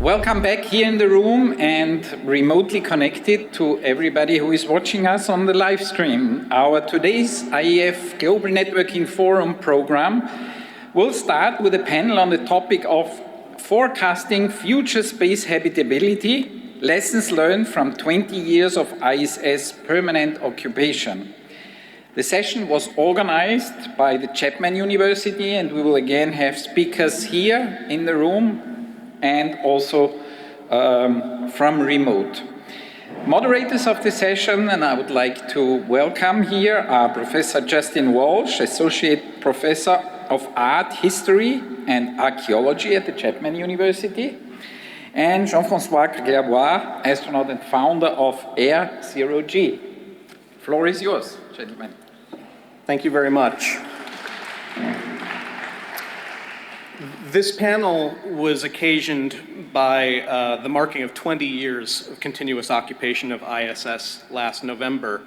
Welcome back here in the room and remotely connected to everybody who is watching us on the live stream. Our today's IAF Global Networking Forum program will start with a panel on the topic of forecasting future space habitability, lessons learned from 20 years of ISS permanent occupation. The session was organized by the Chapman University, and we will again have speakers here in the room and also from remote. Moderators of the session, and I would like to welcome here, are Professor Justin Walsh, Associate Professor of Art History and Archaeology at the Chapman University, and Jean-François Gerbois, astronaut and founder of Air Zero G. Floor is yours, gentlemen. Thank you very much. This panel was occasioned by the marking of 20 years of continuous occupation of ISS last November,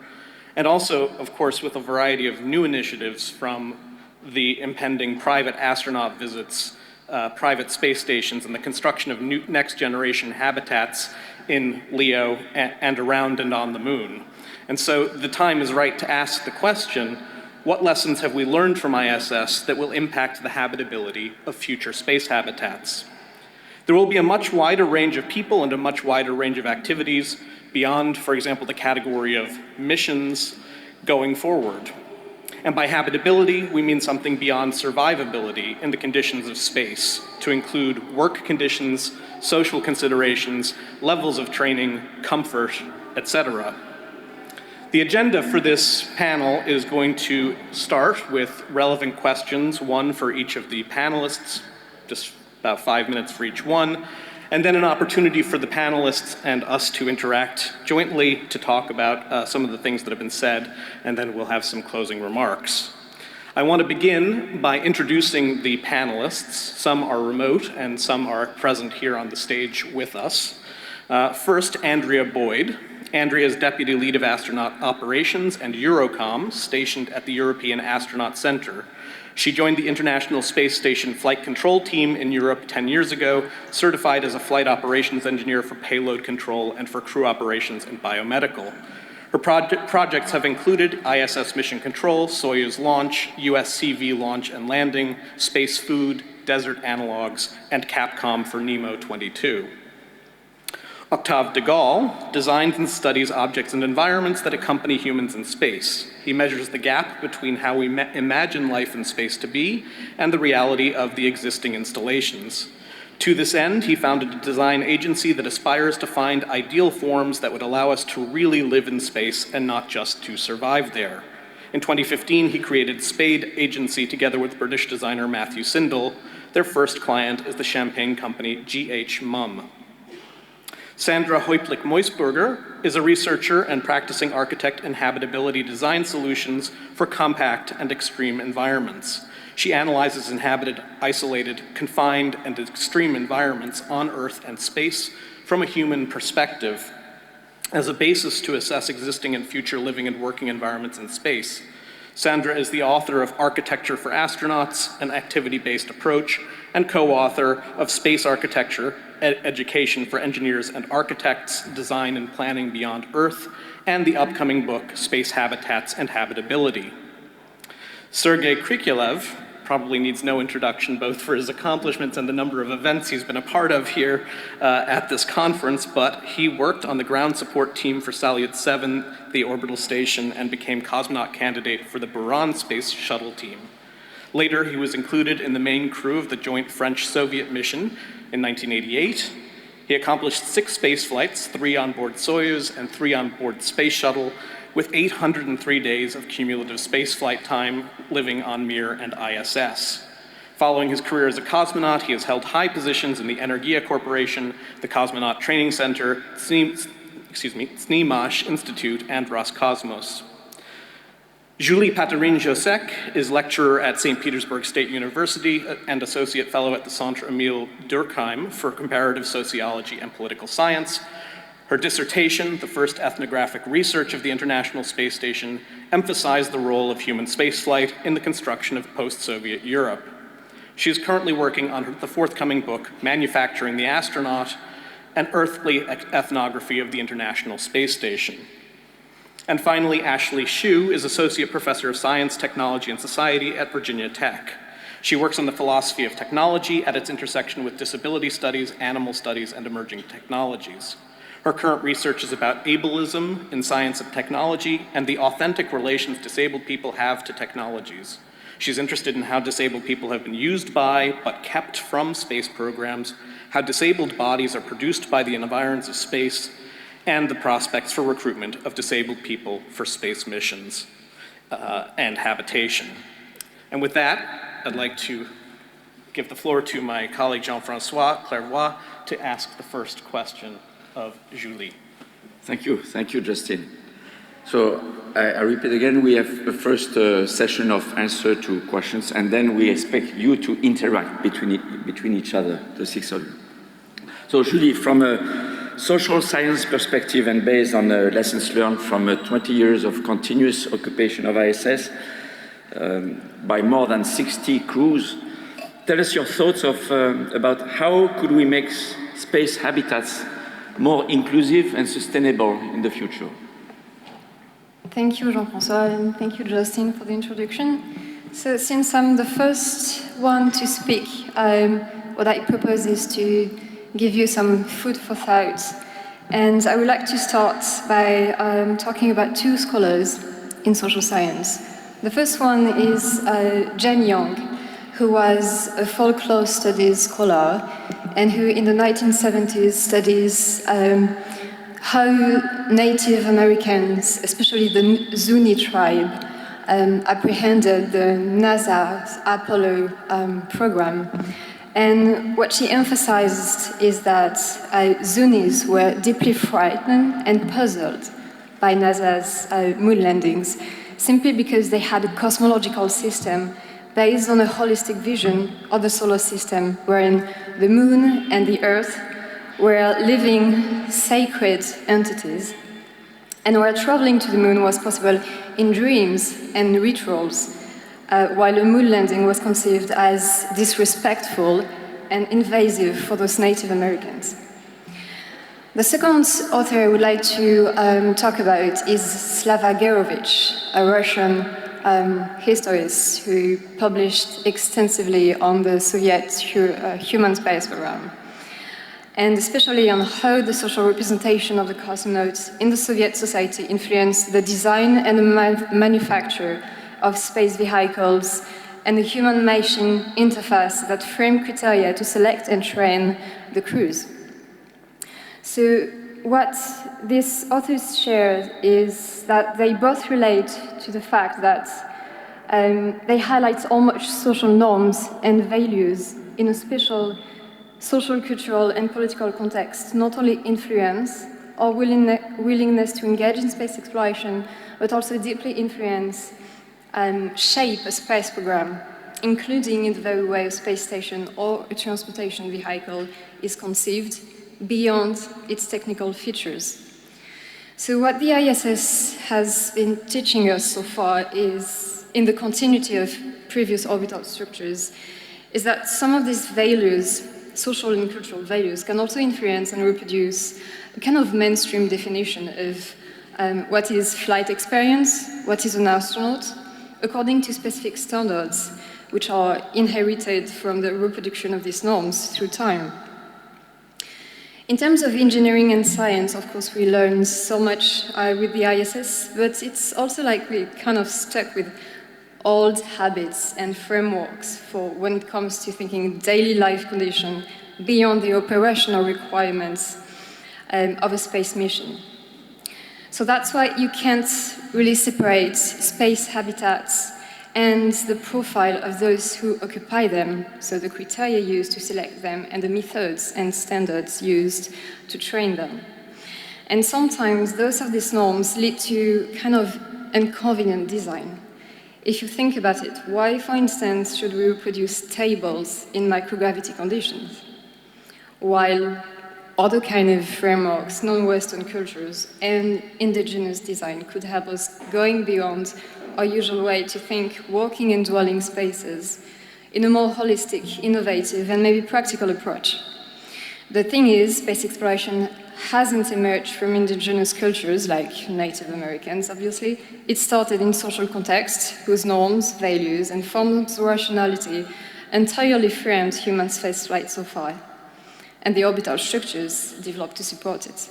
and also, of course, with a variety of new initiatives from the impending private astronaut visits, private space stations, and the construction of new next-generation habitats in LEO and around and on the moon. And so the time is right to ask the question, what lessons have we learned from ISS that will impact the habitability of future space habitats? There will be a much wider range of people and a much wider range of activities beyond, for example, the category of missions going forward. And by habitability, we mean something beyond survivability in the conditions of space, to include work conditions, social considerations, levels of training, comfort, etc. The agenda for this panel is going to start with relevant questions, one for each of the panelists, just about 5 minutes for each one, and then an opportunity for the panelists and us to interact jointly to talk about some of the things that have been said, and then we'll have some closing remarks. I want to begin by introducing the panelists. Some are remote and some are present here on the stage with us. First, Andrea Boyd. Andrea is Deputy Lead of Astronaut Operations and Eurocom, stationed at the European Astronaut Center. She joined the International Space Station Flight Control Team in Europe 10 years ago, certified as a flight operations engineer for payload control and for crew operations and biomedical. Her projects have included ISS Mission Control, Soyuz launch, USCV launch and landing, Space Food, Desert Analogs, and Capcom for NEMO 22. Octave de Gaulle designs and studies objects and environments that accompany humans in space. He measures the gap between how we imagine life in space to be and the reality of the existing installations. To this end, he founded a design agency that aspires to find ideal forms that would allow us to really live in space and not just to survive there. In 2015, he created Spade Agency together with British designer Matthew Sindel. Their first client is the champagne company G.H. Mumm. Sandra Heuplich-Meusburger is a researcher and practicing architect in habitability design solutions for compact and extreme environments. She analyzes inhabited, isolated, confined, and extreme environments on Earth and space from a human perspective as a basis to assess existing and future living and working environments in space. Sandra is the author of Architecture for Astronauts, an activity-based approach, and co-author of Space Architecture, Education for Engineers and Architects, Design and Planning Beyond Earth, and the upcoming book, Space Habitats and Habitability. Sergei Krikalev probably needs no introduction, both for his accomplishments and the number of events he's been a part of here at this conference, but he worked on the ground support team for Salyut 7, the orbital station, and became cosmonaut candidate for the Buran space shuttle team. Later, he was included in the main crew of the joint French-Soviet mission in 1988. He accomplished 6 space flights, 3 on board Soyuz and 3 on board Space Shuttle, with 803 days of cumulative spaceflight time living on Mir and ISS. Following his career as a cosmonaut, he has held high positions in the Energia Corporation, the Cosmonaut Training Center, SNIMASH Institute, and Roscosmos. Julie Patarine-Josek is lecturer at St. Petersburg State University and associate fellow at the Centre Emile Durkheim for comparative sociology and political science. Her dissertation, the first ethnographic research of the International Space Station, emphasized the role of human spaceflight in the construction of post-Soviet Europe. She is currently working on the forthcoming book, Manufacturing the Astronaut, an Earthly Ethnography of the International Space Station. And finally, Ashley Hsu is Associate Professor of Science, Technology, and Society at Virginia Tech. She works on the philosophy of technology at its intersection with disability studies, animal studies, and emerging technologies. Her current research is about ableism in science and technology and the authentic relations disabled people have to technologies. She's interested in how disabled people have been used by, but kept from space programs, how disabled bodies are produced by the environs of space, and the prospects for recruitment of disabled people for space missions and habitation. And with that, I'd like to give the floor to my colleague Jean-François Clairvoy to ask the first question of Julie. Thank you, Justin. So I repeat again, we have the first session of answer to questions, and then we expect you to interact between each other, the six of you. So Julie, from a social science perspective and based on lessons learned from 20 years of continuous occupation of ISS by more than 60 crews, tell us your thoughts about how could we make space habitats more inclusive and sustainable in the future. Thank you, Jean-François, and thank you, Justin, for the introduction. So since I'm the first one to speak, what I propose is to give you some food for thought. And I would like to start by talking about two scholars in social science. The first one is Jen Young, who was a folklore studies scholar and who in the 1970s studies how Native Americans, especially the Zuni tribe, apprehended the NASA's Apollo program. And what she emphasized is that Zunis were deeply frightened and puzzled by NASA's moon landings, simply because they had a cosmological system based on a holistic vision of the solar system, wherein the moon and the Earth were living sacred entities, and where traveling to the moon was possible in dreams and rituals, while a moon landing was conceived as disrespectful and invasive for those Native Americans. The second author I would like to talk about is Slava Gerovich, a Russian historian who published extensively on the Soviet human space program, and especially on how the social representation of the cosmonauts in the Soviet society influenced the design and the manufacture of space vehicles and the human-machine interface that frame criteria to select and train the crews. So what these authors share is that they both relate to the fact that they highlight how much social norms and values in a special social, cultural, and political context not only influence our willingness to engage in space exploration, but also deeply influence shape a space program, including in the very way a space station or a transportation vehicle is conceived beyond its technical features. So what the ISS has been teaching us so far is, in the continuity of previous orbital structures, is that some of these values, social and cultural values, can also influence and reproduce a kind of mainstream definition of what is flight experience, what is an astronaut, according to specific standards, which are inherited from the reproduction of these norms through time. In terms of engineering and science, of course, we learn so much with the ISS, but it's also like we're kind of stuck with old habits and frameworks for when it comes to thinking daily life condition beyond the operational requirements of a space mission. So that's why you can't really separate space habitats and the profile of those who occupy them, so the criteria used to select them and the methods and standards used to train them. And sometimes those of these norms lead to kind of inconvenient design. If you think about it, why, for instance, should we reproduce tables in microgravity conditions, while other kind of frameworks, non-Western cultures, and indigenous design could help us going beyond our usual way to think working and dwelling spaces in a more holistic, innovative, and maybe practical approach. The thing is, space exploration hasn't emerged from indigenous cultures like Native Americans, obviously. It started in social contexts whose norms, values, and forms of rationality entirely framed human spaceflight so far, and the orbital structures developed to support it.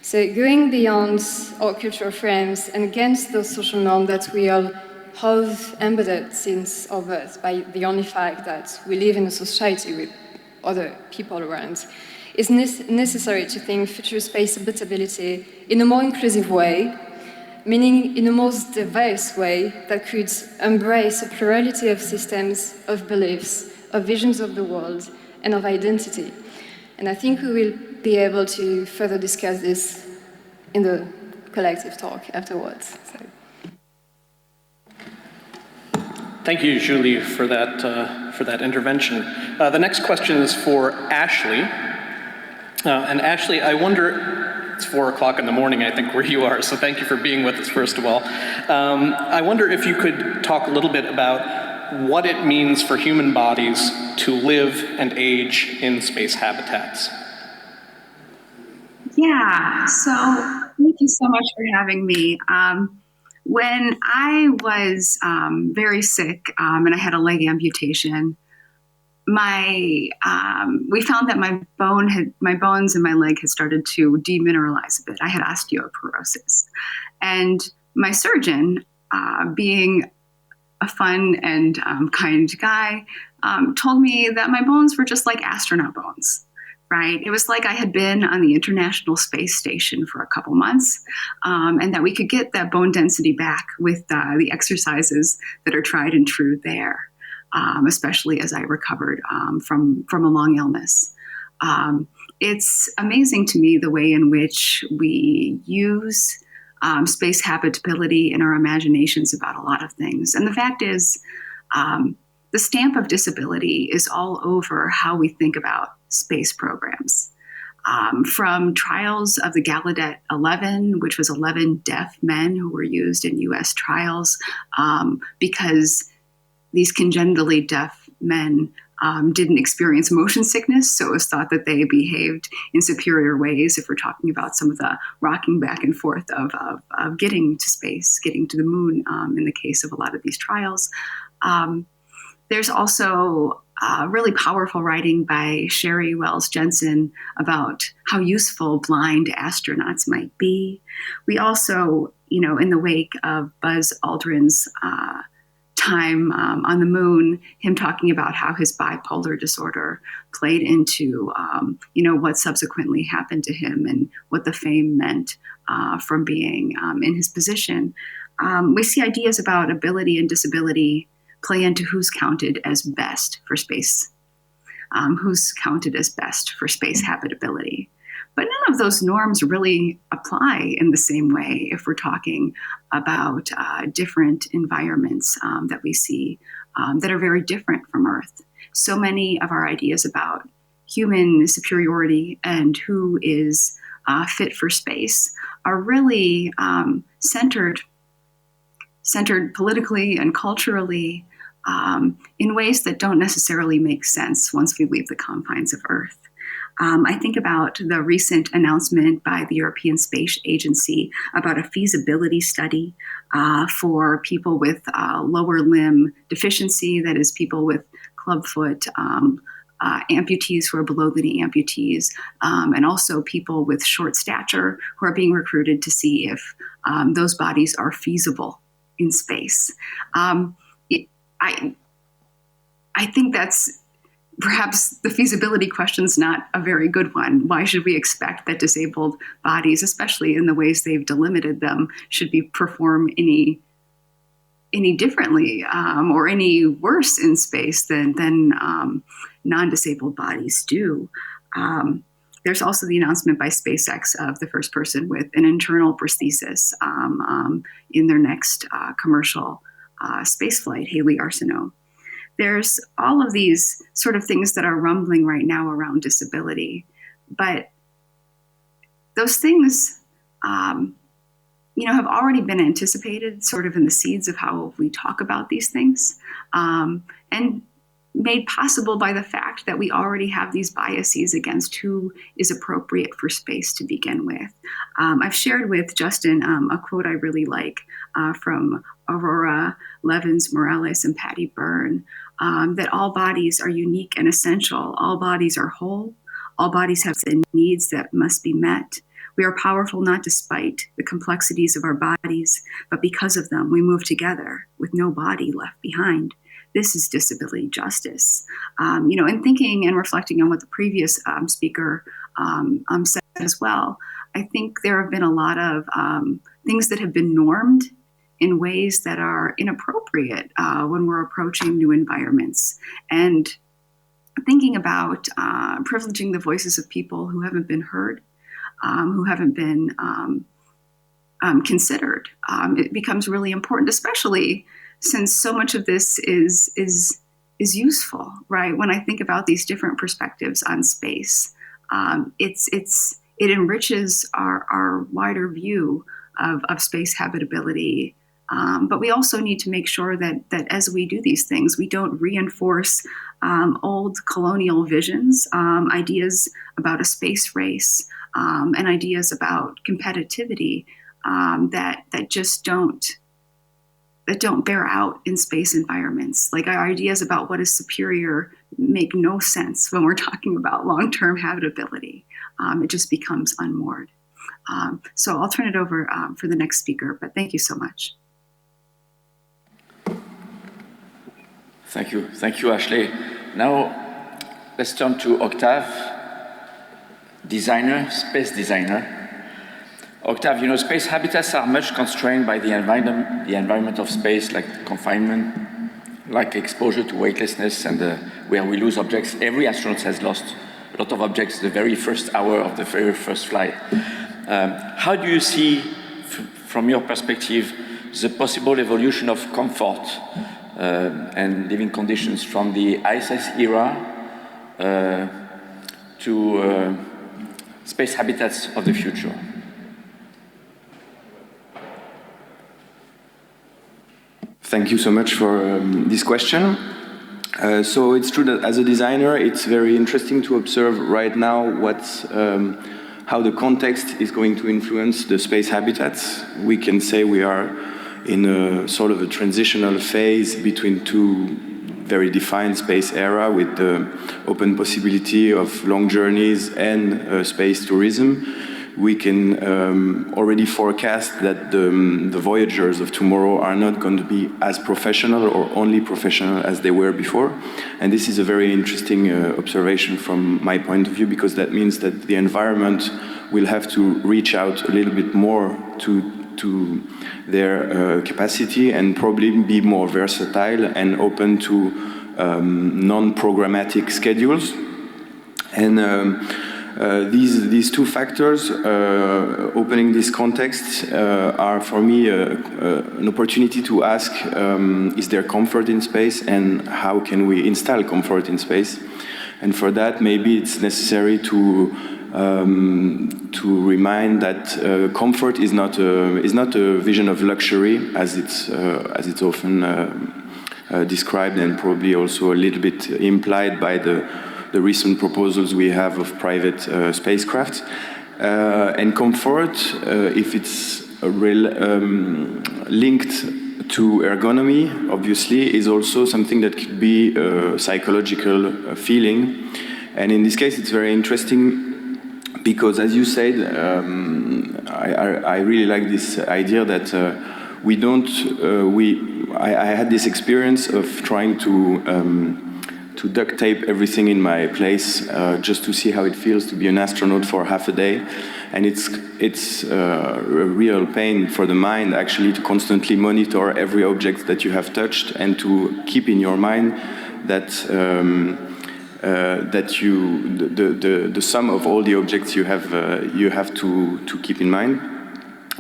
So going beyond our cultural frames and against those social norms that we all have embedded since our birth by the only fact that we live in a society with other people around, is necessary to think future space habitability in a more inclusive way, meaning in a most diverse way that could embrace a plurality of systems, of beliefs, of visions of the world, and of identity. And I think we will be able to further discuss this in the collective talk afterwards. So. Thank you, Julie, for that intervention. The next question is for Ashley. And Ashley, I wonder, it's 4 o'clock in the morning, I think, where you are, so thank you for being with us, first of all. I wonder if you could talk a little bit about what it means for human bodies to live and age in space habitats. Yeah, so thank you so much for having me. When I was very sick and I had a leg amputation, we found that my bones in my leg had started to demineralize a bit. I had osteoporosis, and my surgeon, being a fun and kind guy, told me that my bones were just like astronaut bones. Right? It was like I had been on the International Space Station for a couple months, and that we could get that bone density back with the exercises that are tried and true there, especially as I recovered from a long illness. It's amazing to me the way in which we use space habitability in our imaginations about a lot of things. And the fact is, the stamp of disability is all over how we think about space programs. From trials of the Gallaudet 11, which was 11 deaf men who were used in US trials because these congenitally deaf men didn't experience motion sickness, so it was thought that they behaved in superior ways if we're talking about some of the rocking back and forth of getting to space, getting to the moon in the case of a lot of these trials. There's also really powerful writing by Sherry Wells Jensen about how useful blind astronauts might be. We also, in the wake of Buzz Aldrin's time on the moon, him talking about how his bipolar disorder played into, what subsequently happened to him and what the fame meant from being in his position. We see ideas about ability and disability play into who's counted as best for space, who's counted as best for space habitability. But none of those norms really apply in the same way if we're talking about different environments that we see that are very different from Earth. So many of our ideas about human superiority and who is fit for space are really centered politically and culturally in ways that don't necessarily make sense once we leave the confines of Earth. I think about the recent announcement by the European Space Agency about a feasibility study for people with lower limb deficiency, that is, people with clubfoot, amputees who are below the knee amputees, and also people with short stature who are being recruited to see if those bodies are feasible in space. I think that's perhaps the feasibility question is not a very good one. Why should we expect that disabled bodies, especially in the ways they've delimited them, should be perform any differently or any worse in space than non-disabled bodies do? There's also the announcement by SpaceX of the first person with an internal prosthesis in their next commercial spaceflight, Haley Arsenault. There's all of these sort of things that are rumbling right now around disability, but those things, have already been anticipated sort of in the seeds of how we talk about these things. And made possible by the fact that we already have these biases against who is appropriate for space to begin with. I've shared with Justin a quote I really like from Aurora Levins-Morales and Patty Byrne, that all bodies are unique and essential. All bodies are whole. All bodies have needs that must be met. We are powerful not despite the complexities of our bodies, but because of them, we move together with no body left behind. This is disability justice. And thinking and reflecting on what the previous speaker said as well, I think there have been a lot of things that have been normed in ways that are inappropriate when we're approaching new environments. And thinking about privileging the voices of people who haven't been heard, who haven't been considered, it becomes really important, especially since so much of this is useful, right? When I think about these different perspectives on space, it enriches our wider view of space habitability. But we also need to make sure that as we do these things, we don't reinforce old colonial visions, ideas about a space race, and ideas about competitivity that just don't bear out in space environments. Like, our ideas about what is superior make no sense when we're talking about long-term habitability. It just becomes unmoored. So I'll turn it over for the next speaker, but thank you so much. Thank you, Ashley. Now, let's turn to Octave, space designer. Octave, space habitats are much constrained by the environment of space, like confinement, like exposure to weightlessness, and where we lose objects. Every astronaut has lost a lot of objects the very first hour of the very first flight. How do you see, from your perspective, the possible evolution of comfort and living conditions from the ISS era to space habitats of the future? Thank you so much for this question. So it's true that as a designer, it's very interesting to observe right now how the context is going to influence the space habitats. We can say we are in a sort of a transitional phase between two very defined space era with the open possibility of long journeys and space tourism. We can already forecast that the voyagers of tomorrow are not going to be as professional or only professional as they were before. And this is a very interesting observation from my point of view, because that means that the environment will have to reach out a little bit more to their capacity and probably be more versatile and open to non-programmatic schedules. And these two factors, opening this context, are for me an opportunity to ask, is there comfort in space, and how can we install comfort in space? And for that, maybe it's necessary to remind that comfort is not a vision of luxury, as it's often described, and probably also a little bit implied by the recent proposals we have of private spacecraft. And comfort, if it's linked to ergonomy, obviously, is also something that could be a psychological feeling. And in this case, it's very interesting because, as you said, I really like this idea that I had this experience of trying to duct tape everything in my place just to see how it feels to be an astronaut for half a day. And it's a real pain for the mind, actually, to constantly monitor every object that you have touched and to keep in your mind that the sum of all the objects you have to keep in mind.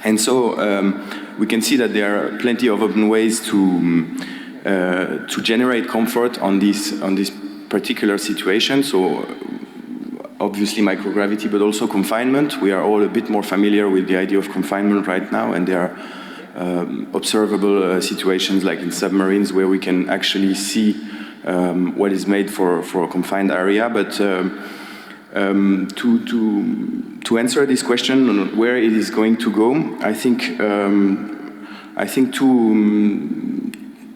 And so we can see that there are plenty of open ways to generate comfort on this particular situation. So obviously microgravity, but also confinement. We are all a bit more familiar with the idea of confinement right now, and there are observable situations like in submarines where we can actually see what is made for a confined area. But to answer this question on where it is going to go, I think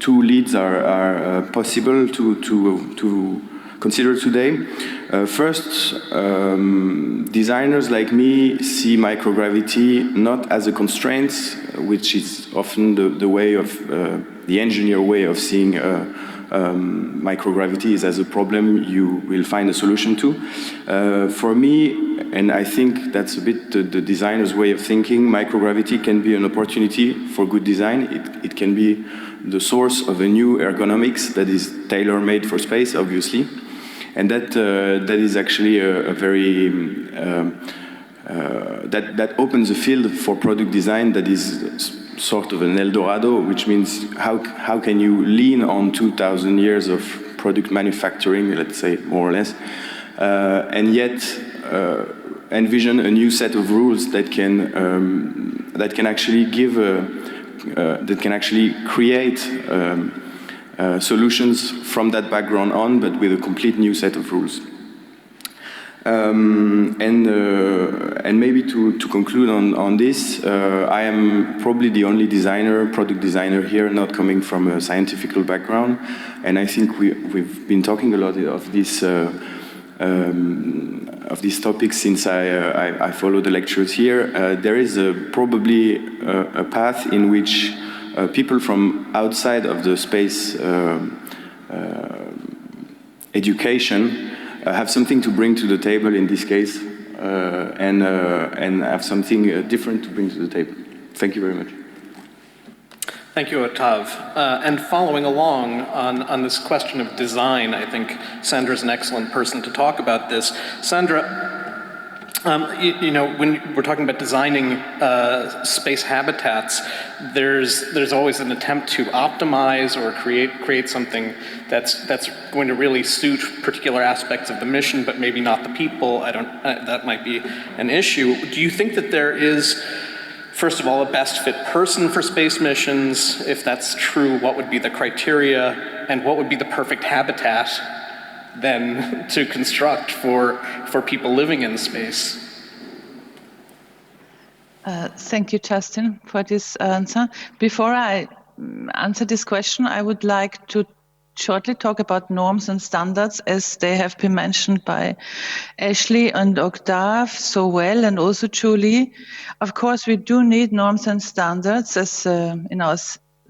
two leads are possible to consider today. First, designers like me see microgravity not as a constraint, which is often the way of the engineer way of seeing microgravity is as a problem you will find a solution to. For me, and I think that's a bit the designer's way of thinking, microgravity can be an opportunity for good design. It can be the source of a new ergonomics that is tailor-made for space, obviously. And that is actually a very, that opens a field for product design that is sort of an Eldorado, which means how can you lean on 2,000 years of product manufacturing, let's say, more or less, and yet envision a new set of rules that can actually give that can actually create solutions from that background on, but with a complete new set of rules. And maybe to conclude on this, I am probably the only product designer here, not coming from a scientific background, and I think we've been talking a lot of these topics since I follow the lectures here. There is probably a path in which people from outside of the space education have something to bring to the table in this case, and have something different to bring to the table. Thank you very much. Thank you, Octave. And following along on this question of design, I think Sandra's an excellent person to talk about this. Sandra, you know, when we're talking about designing space habitats, there's always an attempt to optimize or create something that's going to really suit particular aspects of the mission, but maybe not the people. That might be an issue. Do you think that there is, first of all, a best fit person for space missions? If that's true, what would be the criteria, and what would be the perfect habitat then to construct for people living in space? Thank you, Justin, for this answer. Before I answer this question, I would like to shortly talk about norms and standards, as they have been mentioned by Ashley and Octave so well, and also Julie. Of course, we do need norms and standards as in our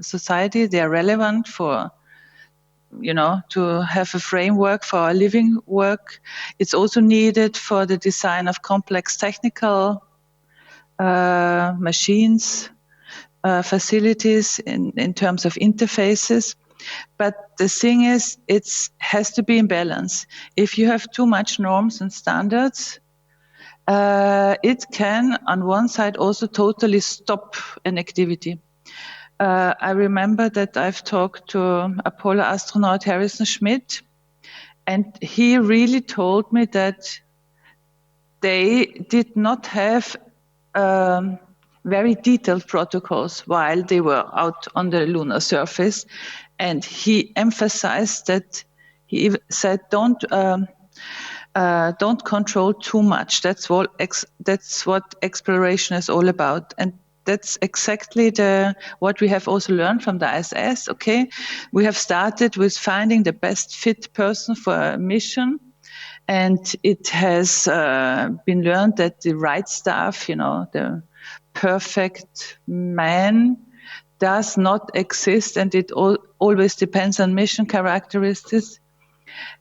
society. They are relevant for, you know, to have a framework for our living work. It's also needed for the design of complex technical machines, facilities in terms of interfaces. But the thing is, it has to be in balance. If you have too much norms and standards, it can, on one side, also totally stop an activity. I remember that I've talked to Apollo astronaut Harrison Schmitt, and he really told me that they did not have very detailed protocols while they were out on the lunar surface. And he emphasized that, he said, don't control too much. That's what exploration is all about. And that's exactly what we have also learned from the ISS. Okay, we have started with finding the best fit person for a mission. And it has been learned that the right staff, you know, the perfect man, does not exist, and it always depends on mission characteristics.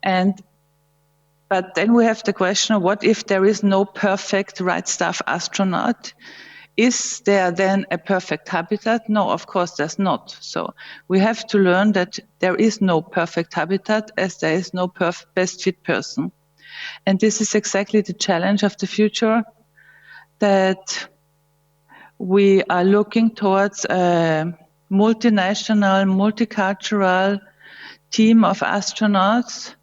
But then we have the question of, what if there is no perfect right staff astronaut? Is there then a perfect habitat? No, of course there's not. So we have to learn that there is no perfect habitat, as there is no best fit person. And this is exactly the challenge of the future, that we are looking towards a multinational, multicultural team of astronauts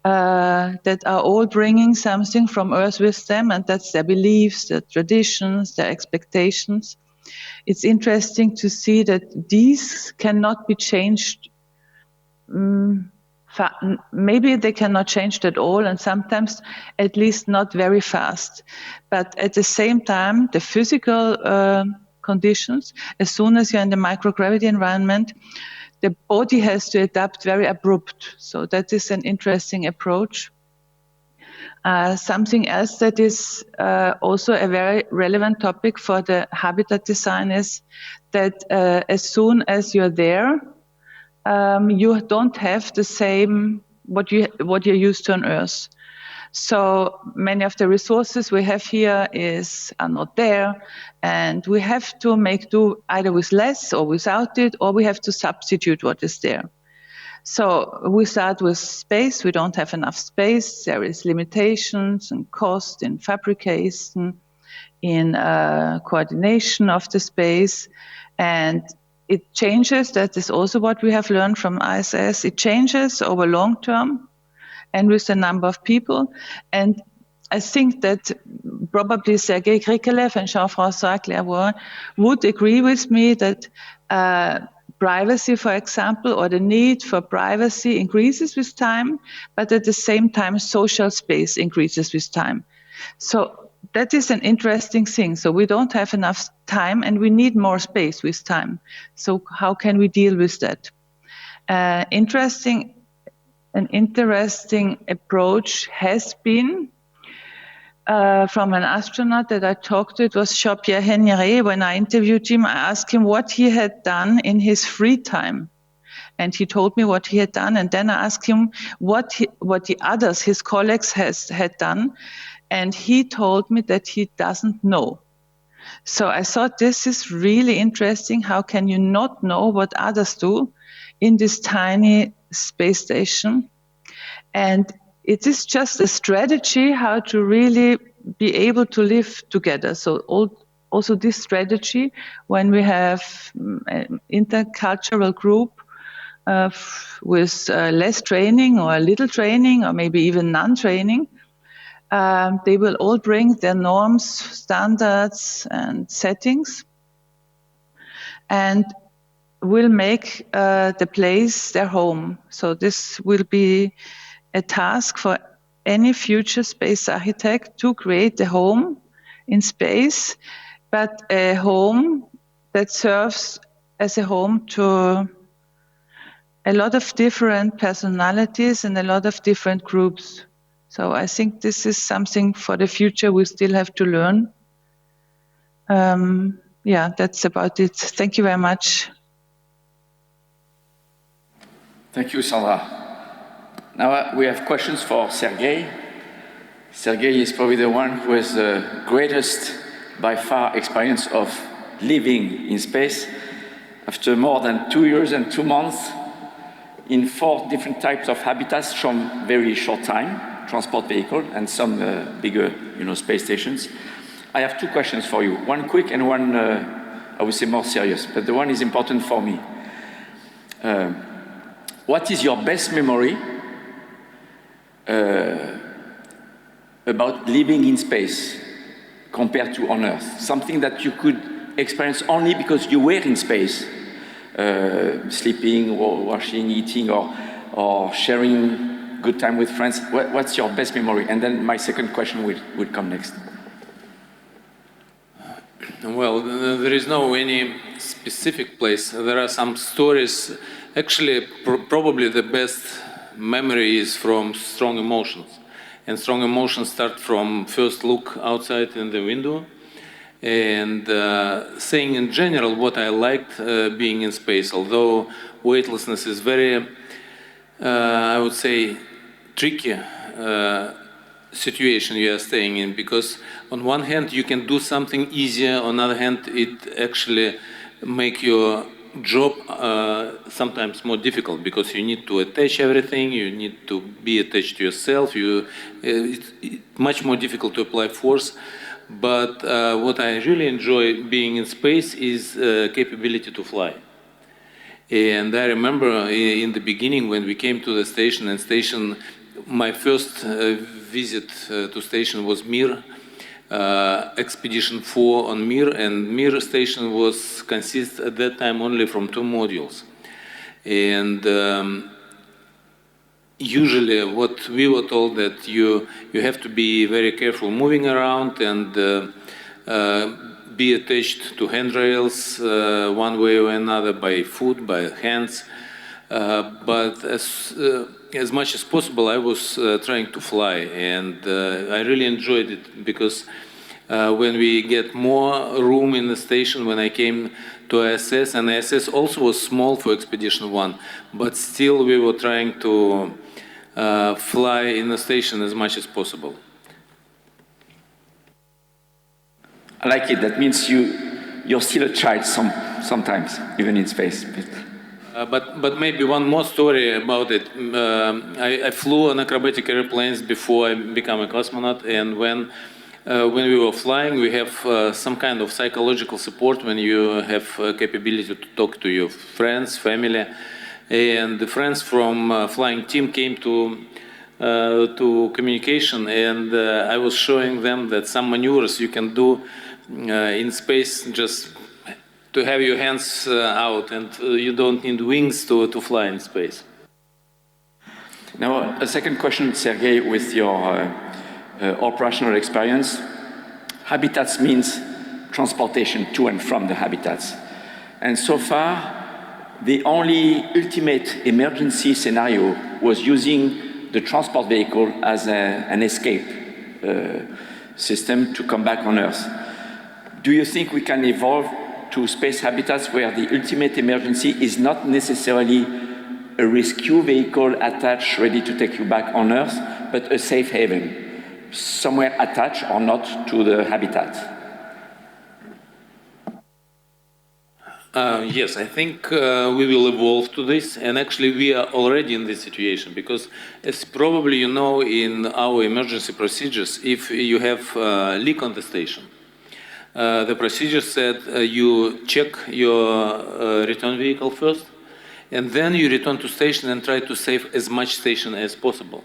that are all bringing something from Earth with them, and that's their beliefs, their traditions, their expectations. It's interesting to see that these cannot be changed maybe they cannot change that all, and sometimes at least not very fast. But at the same time, the physical conditions, as soon as you're in the microgravity environment, the body has to adapt very abrupt. So that is an interesting approach. Something else that is also a very relevant topic for the habitat design is that as soon as you're there, you don't have the same what you're used to on Earth. So many of the resources we have here are not there, and we have to make do either with less or without it, or we have to substitute what is there. So we start with space. We don't have enough space. There is limitations and cost in fabrication, in coordination of the space, and it changes. That is also what we have learned from ISS. It changes over long term and with the number of people. And I think that probably Sergei Krikalev and Jean-François Clairvoyant would agree with me that privacy, for example, or the need for privacy increases with time, but at the same time, social space increases with time. So that is an interesting thing. So we don't have enough time and we need more space with time. So how can we deal with that? An interesting approach has been from an astronaut that I talked to. It was Jean-Pierre Hennieret. When I interviewed him, I asked him what he had done in his free time. And he told me what he had done. And then I asked him what the others, his colleagues, had done. And he told me that he doesn't know. So I thought this is really interesting. How can you not know what others do in this tiny space station? And it is just a strategy how to really be able to live together. So also this strategy, when we have an intercultural group with less training or a little training or maybe even non-training, they will all bring their norms, standards, and settings, and will make the place their home. So this will be a task for any future space architect to create a home in space, but a home that serves as a home to a lot of different personalities and a lot of different groups. So I think this is something for the future we still have to learn. Yeah, that's about it. Thank you very much. Thank you, Sandra. Now we have questions for Sergei. Sergei is probably the one who has the greatest, by far, experience of living in space. After more than 2 years and 2 months in 4 different types of habitats from very short time, transport vehicle and some bigger, space stations. I have 2 questions for you. One quick and one, I would say, more serious. But the one is important for me. What is your best memory about living in space compared to on Earth? Something that you could experience only because you were in space, sleeping or washing, eating, or sharing good time with friends. What's your best memory? And then my second question will come next. Well, there is no any specific place. There are some stories. Actually, probably the best memory is from strong emotions. And strong emotions start from first look outside in the window. And saying in general what I liked being in space, although weightlessness is very, I would say, tricky situation you are staying in, because on one hand you can do something easier, on the other hand it actually make your job sometimes more difficult, because you need to attach everything, you need to be attached to yourself, it's much more difficult to apply force. But what I really enjoy being in space is capability to fly. And I remember in the beginning when we came to the station, my first visit to station was Mir, Expedition 4 on Mir, and Mir station consists at that time only from 2 modules. And usually what we were told that you have to be very careful moving around and be attached to handrails one way or another by foot, by hands. But as much as possible, I was trying to fly, and I really enjoyed it because when we get more room in the station, when I came to ISS, and ISS also was small for Expedition 1, but still we were trying to fly in the station as much as possible. I like it. That means you're still a child sometimes, even in space. But maybe one more story about it. I flew on acrobatic airplanes before I became a cosmonaut, and when we were flying, we have some kind of psychological support when you have capability to talk to your friends, family, and the friends from flying team came to communication, and I was showing them that some maneuvers you can do in space just to have your hands out, and you don't need wings to fly in space. Now, a second question, Sergey, with your operational experience. Habitats means transportation to and from the habitats. And so far, the only ultimate emergency scenario was using the transport vehicle as an escape system to come back on Earth. Do you think we can evolve to space habitats where the ultimate emergency is not necessarily a rescue vehicle attached, ready to take you back on Earth, but a safe haven, somewhere attached or not to the habitat? Yes, I think we will evolve to this, and actually we are already in this situation because, as probably you know, in our emergency procedures, if you have a leak on the station, the procedure said you check your return vehicle first, and then you return to station and try to save as much station as possible.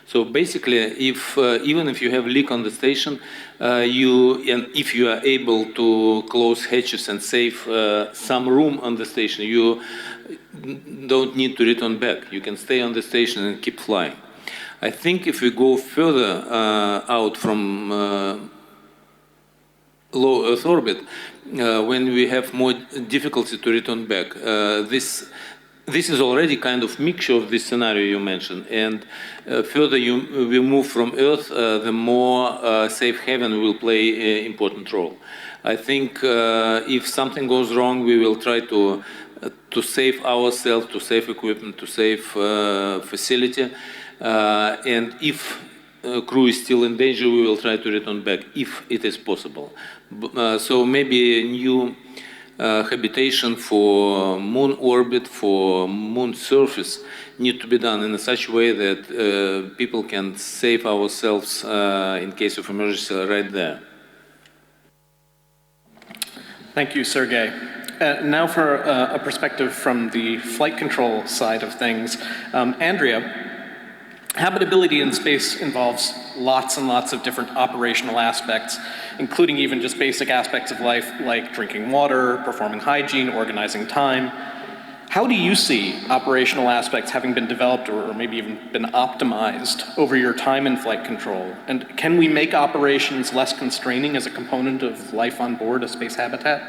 So basically, even if you have leak on the station, if you are able to close hatches and save some room on the station, you don't need to return back. You can stay on the station and keep flying. I think if we go further out from low Earth orbit, when we have more difficulty to return back, this is already kind of mixture of this scenario you mentioned, and further we move from Earth, the more safe haven will play an important role. I think if something goes wrong, we will try to save ourselves, to save equipment, to save facility, and if crew is still in danger, we will try to return back if it is possible. So maybe a new habitation for moon orbit, for moon surface, need to be done in such a way that people can save ourselves in case of emergency right there. Thank you, Sergey. Now for a perspective from the flight control side of things. Andrea, habitability in space involves lots and lots of different operational aspects, including even just basic aspects of life like drinking water, performing hygiene, organizing time. How do you see operational aspects having been developed or maybe even been optimized over your time in flight control? And can we make operations less constraining as a component of life on board a space habitat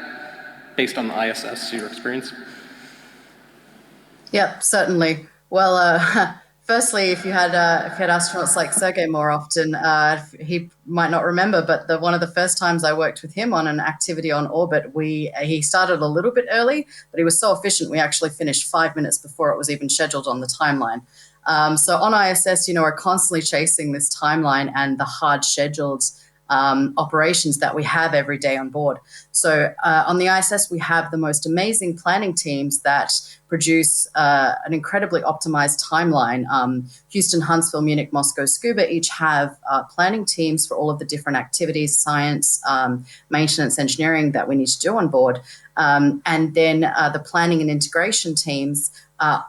based on the ISS, your experience? Yeah, certainly. Well, firstly, if you had astronauts like Sergey more often, he might not remember, but one of the first times I worked with him on an activity on orbit, he started a little bit early, but he was so efficient we actually finished 5 minutes before it was even scheduled on the timeline. So on ISS, we're constantly chasing this timeline and the hard scheduled operations that we have every day on board. So on the ISS, we have the most amazing planning teams that produce an incredibly optimized timeline. Houston, Huntsville, Munich, Moscow, Scuba each have planning teams for all of the different activities, science, maintenance, engineering that we need to do on board. And then the planning and integration teams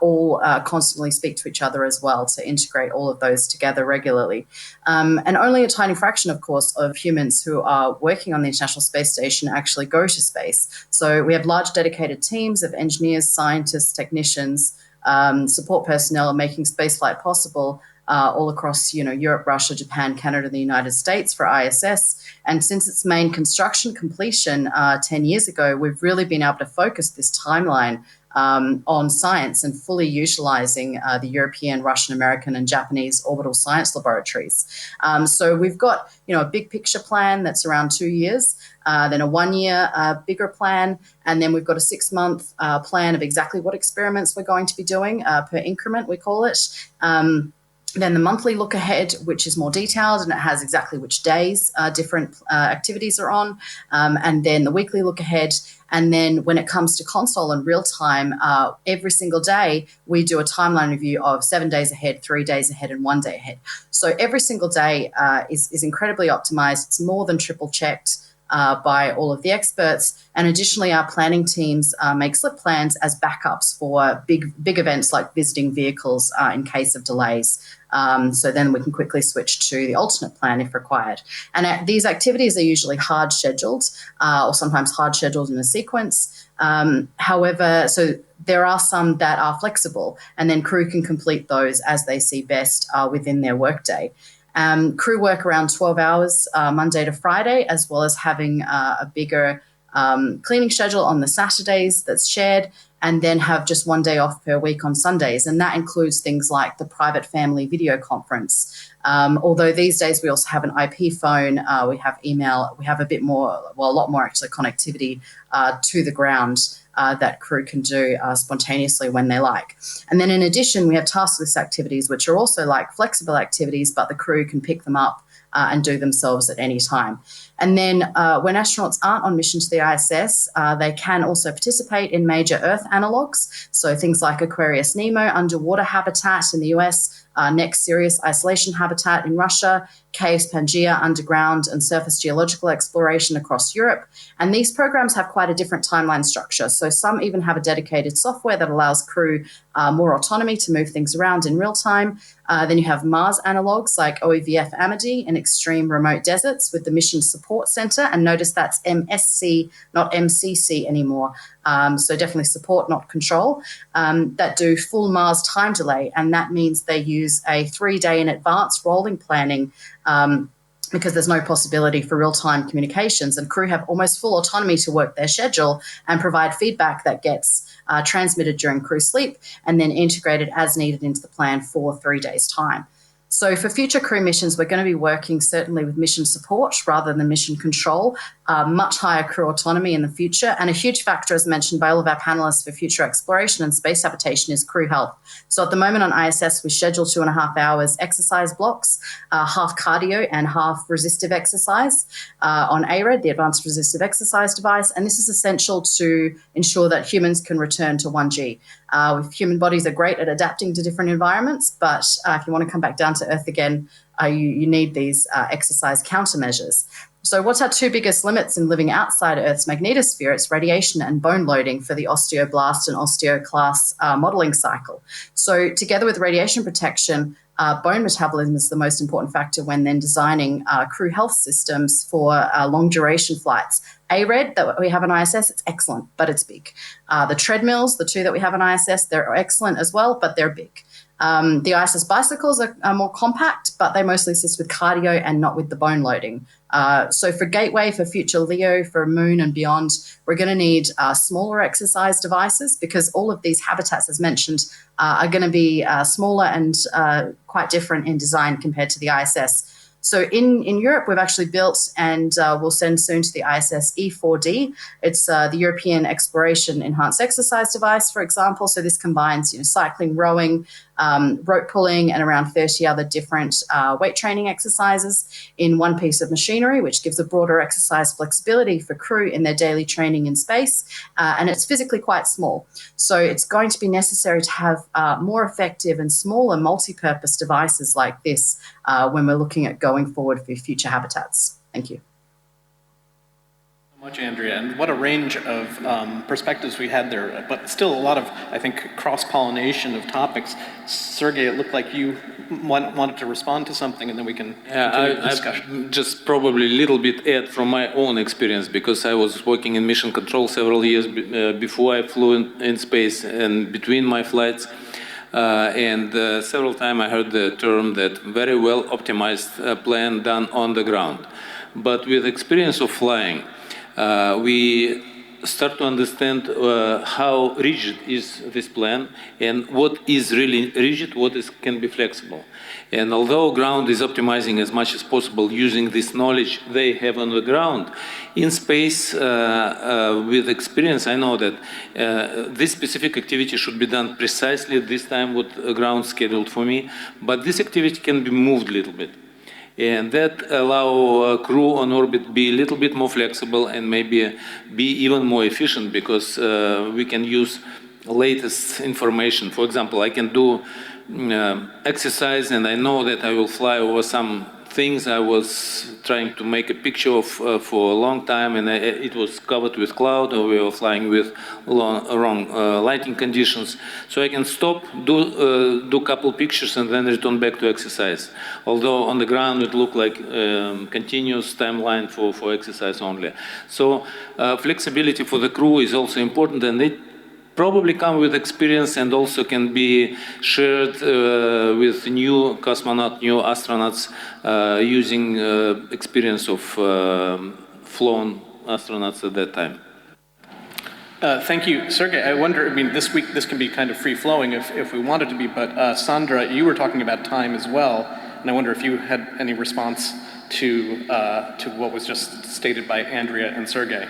all constantly speak to each other as well to integrate all of those together regularly. And only a tiny fraction, of course, of humans who are working on the International Space Station actually go to space. So we have large dedicated teams of engineers, scientists, technicians, support personnel are making spaceflight possible all across, Europe, Russia, Japan, Canada, and the United States for ISS. And since its main construction completion 10 years ago, we've really been able to focus this timeline on science and fully utilizing the European, Russian, American, and Japanese orbital science laboratories. So we've got, a big picture plan that's around 2 years, then a 1 year bigger plan, and then we've got a 6-month plan of exactly what experiments we're going to be doing per increment, we call it. Then the monthly look ahead, which is more detailed, and it has exactly which days different activities are on. And then the weekly look ahead. And then when it comes to console and real time, every single day we do a timeline review of 7 days ahead, 3 days ahead, and 1 day ahead. So every single day is incredibly optimized. It's more than triple checked by all of the experts. And additionally, our planning teams make slip plans as backups for big events like visiting vehicles in case of delays. So then we can quickly switch to the alternate plan if required. And these activities are usually hard scheduled or sometimes hard scheduled in a sequence. However, so there are some that are flexible, and then crew can complete those as they see best within their workday. Crew work around 12 hours Monday to Friday, as well as having a bigger cleaning schedule on the Saturdays that's shared, and then have just 1 day off per week on Sundays. And that includes things like the private family video conference. Although these days we also have an IP phone, we have email, we have a lot more actually connectivity to the ground that crew can do spontaneously when they like. And then in addition, we have taskless activities, which are also like flexible activities, but the crew can pick them up and do themselves at any time. And then when astronauts aren't on mission to the ISS, they can also participate in major Earth analogues. So things like Aquarius Nemo underwater habitat in the US, Next Sirius isolation habitat in Russia, Caves Pangaea underground and surface geological exploration across Europe. And these programs have quite a different timeline structure. So some even have a dedicated software that allows crew more autonomy to move things around in real time. Then you have Mars analogues like OEVF Amity in extreme remote deserts with the Mission Support Center. And notice that's MSC, not MCC anymore. So definitely support, not control, that do full Mars time delay. And that means they use a 3-day in advance rolling planning because there's no possibility for real-time communications, and crew have almost full autonomy to work their schedule and provide feedback that gets transmitted during crew sleep and then integrated as needed into the plan for 3 days' time. So for future crew missions, we're going to be working certainly with mission support rather than mission control, much higher crew autonomy in the future. And a huge factor, as mentioned by all of our panelists, for future exploration and space habitation is crew health. So at the moment on ISS, we schedule 2.5 hours exercise blocks, half cardio and half resistive exercise on ARED, the Advanced Resistive Exercise Device. And this is essential to ensure that humans can return to 1G. Human bodies are great at adapting to different environments, but if you want to come back down to Earth again, you need these exercise countermeasures. So what's our two biggest limits in living outside Earth's magnetosphere? It's radiation and bone loading for the osteoblast and osteoclast modeling cycle. So together with radiation protection, bone metabolism is the most important factor when then designing crew health systems for long duration flights. ARED that we have on ISS, it's excellent, but it's big. The treadmills, the two that we have on ISS, they're excellent as well, but they're big. The ISS bicycles are more compact, but they mostly assist with cardio and not with the bone loading. So for Gateway, for future LEO, for Moon and beyond, we're going to need smaller exercise devices because all of these habitats, as mentioned, are going to be smaller and quite different in design compared to the ISS. So in Europe, we've actually built and we'll send soon to the ISS E4D. It's the European Exploration Enhanced Exercise Device, for example. So this combines cycling, rowing, rope pulling, and around 30 other different weight training exercises in one piece of machinery, which gives a broader exercise flexibility for crew in their daily training in space. And it's physically quite small. So it's going to be necessary to have more effective and smaller multi-purpose devices like this when we're looking at going forward for future habitats. Thank you. Much, Andrea, and what a range of perspectives we had there, but still a lot of, I think, cross-pollination of topics. Sergey, it looked like you wanted to respond to something, and then we can continue the discussion. Just probably a little bit add from my own experience, because I was working in mission control several years before I flew in space and between my flights. Several times I heard the term that very well optimized plan done on the ground. But with experience of flying, we start to understand how rigid is this plan and what is really rigid, what can be flexible. And although ground is optimizing as much as possible using this knowledge they have on the ground, in space, with experience, I know that this specific activity should be done precisely at this time what ground scheduled for me, but this activity can be moved a little bit. And that allow crew on orbit be a little bit more flexible and maybe be even more efficient, because we can use latest information. For example, I can do exercise and I know that I will fly over some things I was trying to make a picture of for a long time, and it was covered with cloud, or we were flying with wrong lighting conditions. So I can stop, do a couple pictures, and then return back to exercise. Although on the ground it looked like continuous timeline for exercise only. So flexibility for the crew is also important, and it probably come with experience and also can be shared with new cosmonaut, new astronauts using experience of flown astronauts at that time. Thank you, Sergey. I wonder, I mean, this week this can be kind of free-flowing if we wanted to be, but Sandra, you were talking about time as well, and I wonder if you had any response to what was just stated by Andrea and Sergey.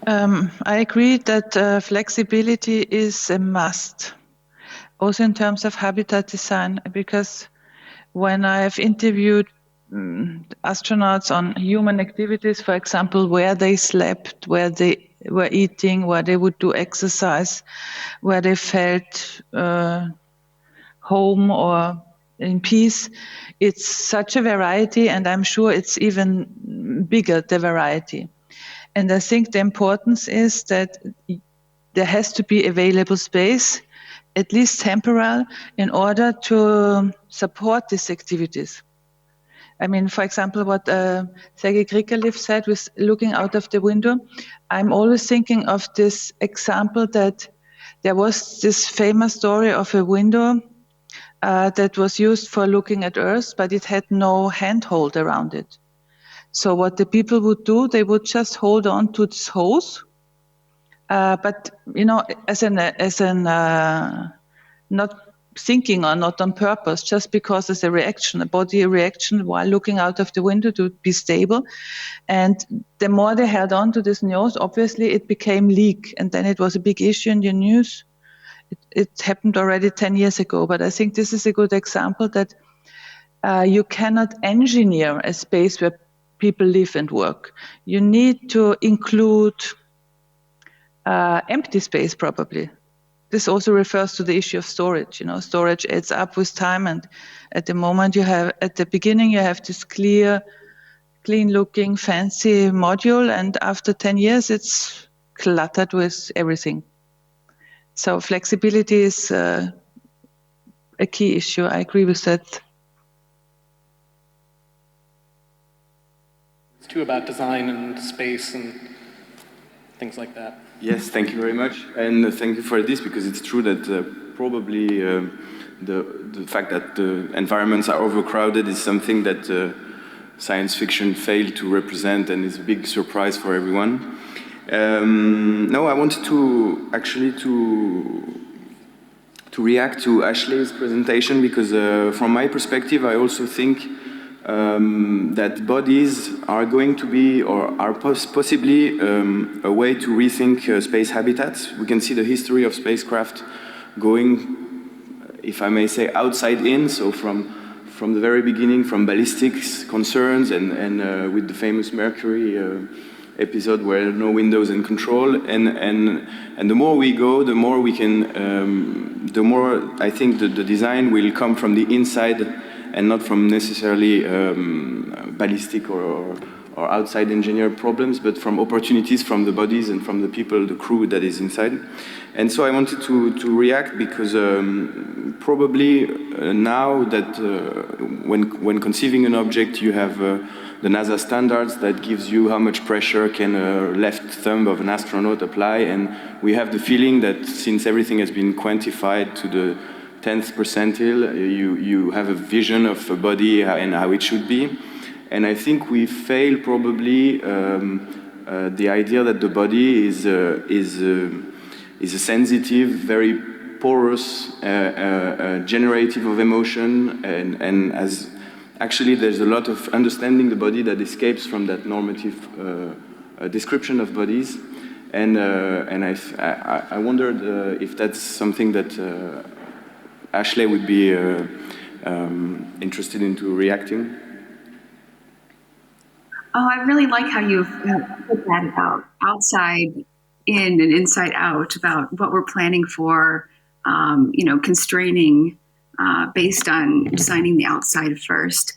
I agree that flexibility is a must, also in terms of habitat design, because when I have interviewed astronauts on human activities, for example, where they slept, where they were eating, where they would do exercise, where they felt home or in peace, it's such a variety, and I'm sure it's even bigger, the variety. And I think the importance is that there has to be available space, at least temporal, in order to support these activities. I mean, for example, what Sergei Krikalev said with looking out of the window, I'm always thinking of this example that there was this famous story of a window that was used for looking at Earth, but it had no handhold around it. So what the people would do, they would just hold on to this hose, but you know, as an not thinking or not on purpose, just because it's a reaction, a body reaction while looking out of the window to be stable. And the more they held on to this nose, obviously it became leak, and then it was a big issue in the news. It happened already 10 years ago, but I think this is a good example that you cannot engineer a space where people live and work. You need to include empty space, probably. This also refers to the issue of storage. You know, storage adds up with time, and at the moment at the beginning you have this clean-looking, fancy module, and after 10 years it's cluttered with everything. So flexibility is a key issue. I agree with that. Too about design and space and things like that. Yes, thank you very much, and thank you for this, because it's true that probably the fact that the environments are overcrowded is something that science fiction failed to represent, and is a big surprise for everyone. No, I wanted to actually to react to Ashley's presentation, because from my perspective, I also think that bodies are going to be, or are possibly, a way to rethink space habitats. We can see the history of spacecraft going, if I may say, outside in, so from the very beginning, from ballistics concerns, and with the famous Mercury episode where there are no windows and control, and the more we go, the more we can, the more I think the design will come from the inside and not from necessarily ballistic or outside engineer problems, but from opportunities from the bodies and from the people, the crew that is inside. And so I wanted to react because probably now that when conceiving an object, you have the NASA standards that gives you how much pressure can a left thumb of an astronaut apply, and we have the feeling that since everything has been quantified to the 10th percentile, you have a vision of a body and how it should be. And I think we fail probably the idea that the body is a sensitive, very porous, generative of emotion, and as actually there's a lot of understanding the body that escapes from that normative description of bodies. And I wondered if that's something that Ashley would be interested into reacting. Oh, I really like how you've put that about outside in and inside out, about what we're planning for, constraining based on designing the outside first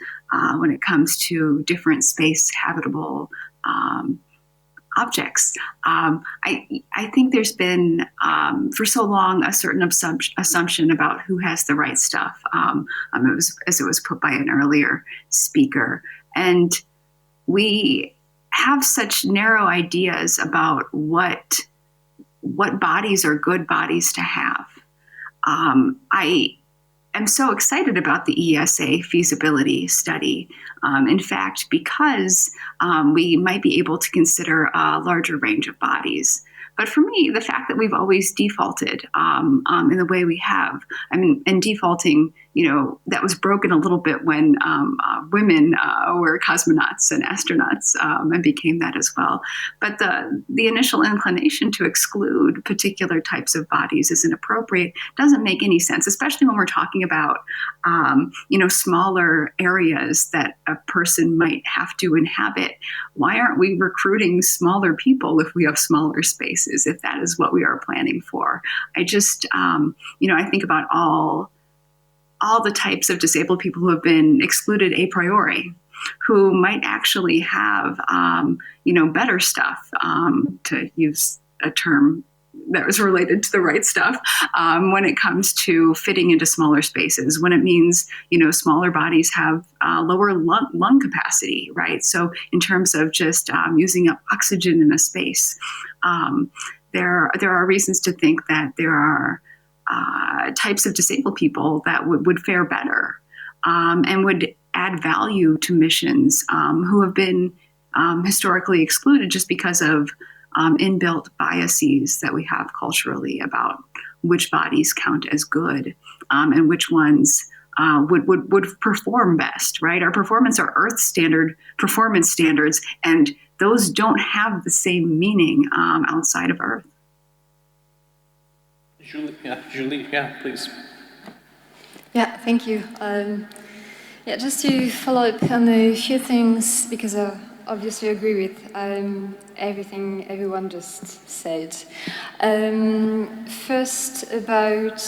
when it comes to different space habitable objects. I think there's been, for so long, a certain assumption about who has the right stuff, as it was put by an earlier speaker. And we have such narrow ideas about what bodies are good bodies to have. I am so excited about the ESA feasibility study. In fact, because we might be able to consider a larger range of bodies. But for me, the fact that we've always defaulted in the way we have, and defaulting, that was broken a little bit when women were cosmonauts and astronauts and became that as well. But the initial inclination to exclude particular types of bodies as inappropriate doesn't make any sense, especially when we're talking about, smaller areas that a person might have to inhabit. Why aren't we recruiting smaller people if we have smaller spaces, if that is what we are planning for? I just, I think about all the types of disabled people who have been excluded a priori, who might actually have, better stuff, to use a term that was related to the right stuff, when it comes to fitting into smaller spaces, when it means, smaller bodies have lower lung capacity, right? So in terms of just using up oxygen in a space, there are reasons to think that there are types of disabled people that would fare better and would add value to missions who have been historically excluded just because of inbuilt biases that we have culturally about which bodies count as good and which ones would perform best, right? Our performance are Earth standard performance standards, and those don't have the same meaning outside of Earth. Julie, please. Yeah, thank you. Just to follow up on a few things, because I obviously agree with everything everyone just said. First, about,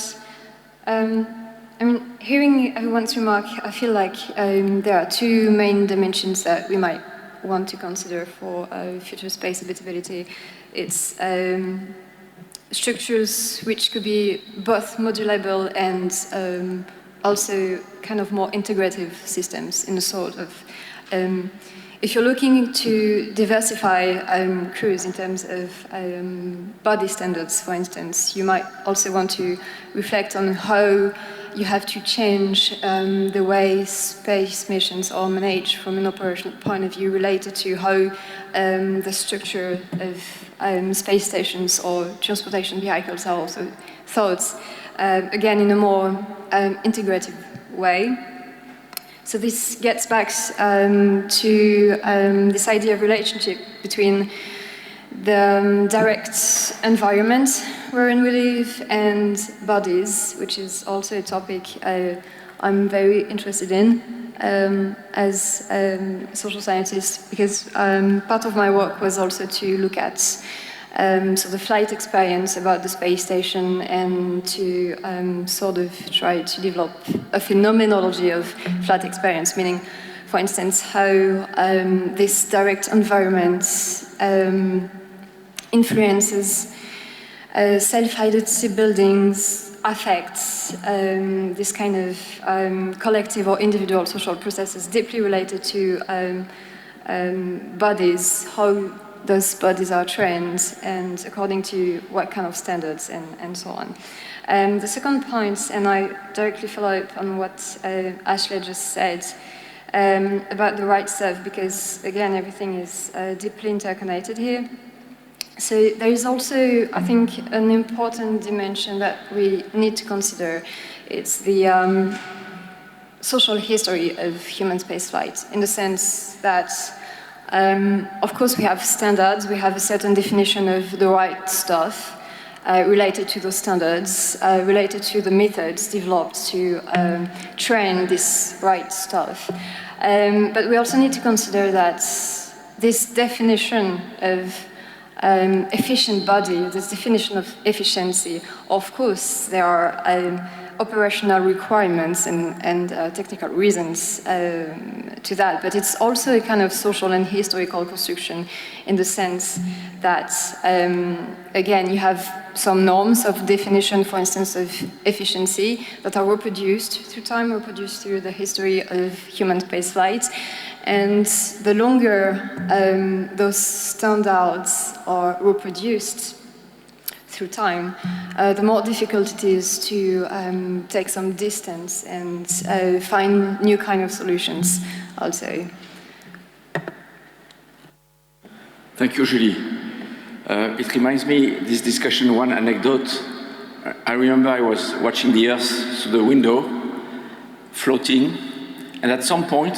hearing everyone's remark, I feel like there are two main dimensions that we might want to consider for future space habitability. It's structures which could be both modulable and also kind of more integrative systems in the sort of, if you're looking to diversify crews in terms of body standards, for instance, you might also want to reflect on how you have to change the way space missions are managed from an operational point of view related to how the structure of space stations or transportation vehicles are also thought, again, in a more integrative way. So this gets back to this idea of relationship between the direct environment wherein we live and bodies, which is also a topic I'm very interested in as a social scientist, because part of my work was also to look at so the flight experience about the space station, and to sort of try to develop a phenomenology of flight experience, meaning, for instance, how this direct environment influences self-identity buildings, affects this kind of collective or individual social processes deeply related to bodies, how those bodies are trained, and according to what kind of standards, and so on. The second point, and I directly follow up on what Ashley just said, about the right stuff, because again, everything is deeply interconnected here. So there is also, I think, an important dimension that we need to consider. It's the social history of human spaceflight, in the sense that, of course, we have standards, we have a certain definition of the right stuff, related to those standards, related to the methods developed to train this right stuff. But we also need to consider that this definition of efficient body, this definition of efficiency, of course, there are operational requirements and technical reasons to that, but it's also a kind of social and historical construction, in the sense that, again, you have some norms of definition, for instance, of efficiency, that are reproduced through time, reproduced through the history of human spaceflight. And the longer those standards are reproduced through time, the more difficult it is to take some distance and find new kind of solutions, I'll say. Thank you, Julie. It reminds me, this discussion, one anecdote. I remember I was watching the Earth through the window, floating, and at some point,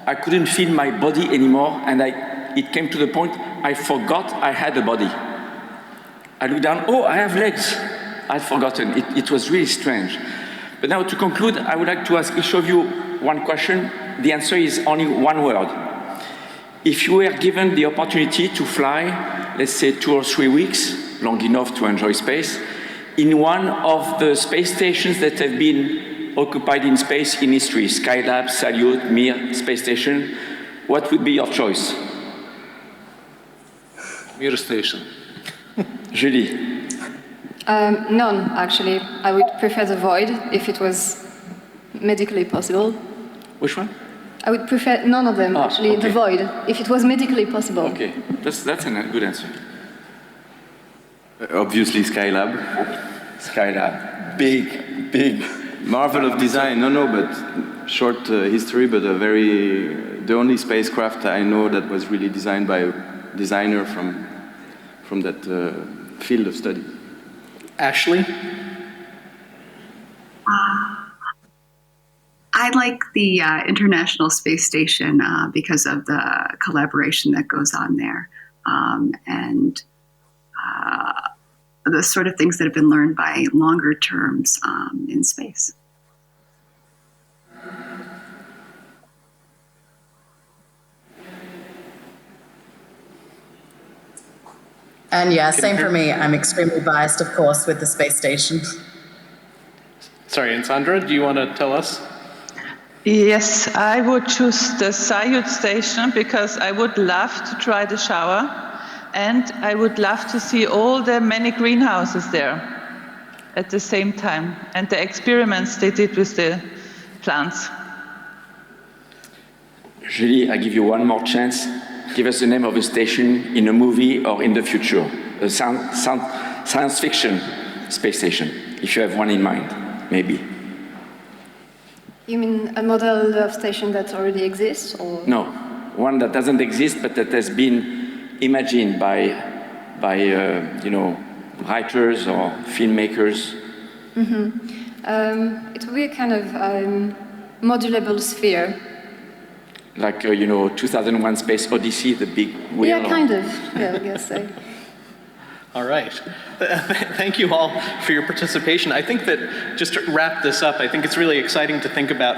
I couldn't feel my body anymore, and it came to the point I forgot I had a body. I looked down, oh, I have legs. I'd forgotten. It was really strange. But now to conclude, I would like to ask each of you one question. The answer is only one word. If you were given the opportunity to fly, let's say 2 or 3 weeks, long enough to enjoy space, in one of the space stations that have been occupied in space in history, Skylab, Salyut, Mir, space station, what would be your choice? Mir station. Julie? None, actually. I would prefer the void, if it was medically possible. Which one? I would prefer none of them, actually, okay. the void, if it was medically possible. Okay, that's a good answer. Obviously Skylab. Skylab. Big marvel of design. No, but short history, but the only spacecraft I know that was really designed by a designer from that field of study. Ashley? I like the International Space Station because of the collaboration that goes on there, and the sort of things that have been learned by longer terms in space. And yeah, same for me. I'm extremely biased, of course, with the space station. Sorry, and Sandra, do you want to tell us? Yes, I would choose the Salyut station because I would love to try the shower, and I would love to see all the many greenhouses there at the same time, and the experiments they did with the plants. Julie, I give you one more chance. Give us the name of a station in a movie or in the future. A science fiction space station, if you have one in mind, maybe. You mean a model of station that already exists, or? No, one that doesn't exist, but that has been imagined by writers or filmmakers. Mm-hmm. It will be a kind of modulable sphere. Like, 2001 Space Odyssey, the big wheel. Yeah, kind of. Yeah, I guess so. All right. Thank you all for your participation. I think that, just to wrap this up, I think it's really exciting to think about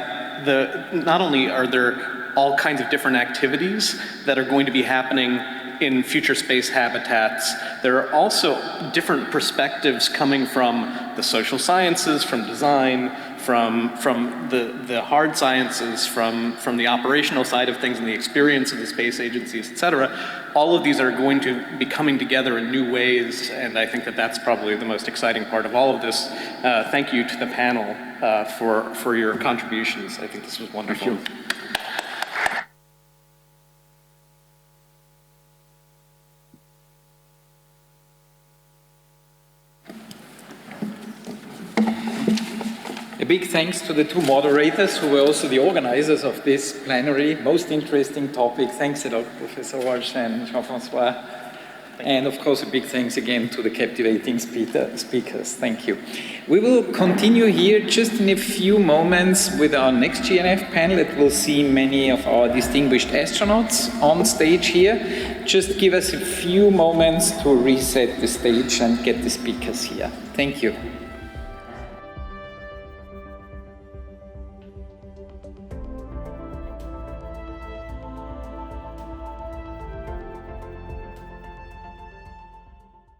not only are there all kinds of different activities that are going to be happening in future space habitats. There are also different perspectives coming from the social sciences, from design, from the hard sciences, from the operational side of things and the experience of the space agencies, et cetera. All of these are going to be coming together in new ways, and I think that that's probably the most exciting part of all of this. Thank you to the panel for your contributions. I think this was wonderful. Thank you. A big thanks to the two moderators who were also the organizers of this plenary. Most interesting topic. Thanks a lot, Professor Walsh and Jean-François. And of course, a big thanks again to the captivating speakers. Thank you. We will continue here just in a few moments with our next GNF panel. It will see many of our distinguished astronauts on stage here. Just give us a few moments to reset the stage and get the speakers here. Thank you.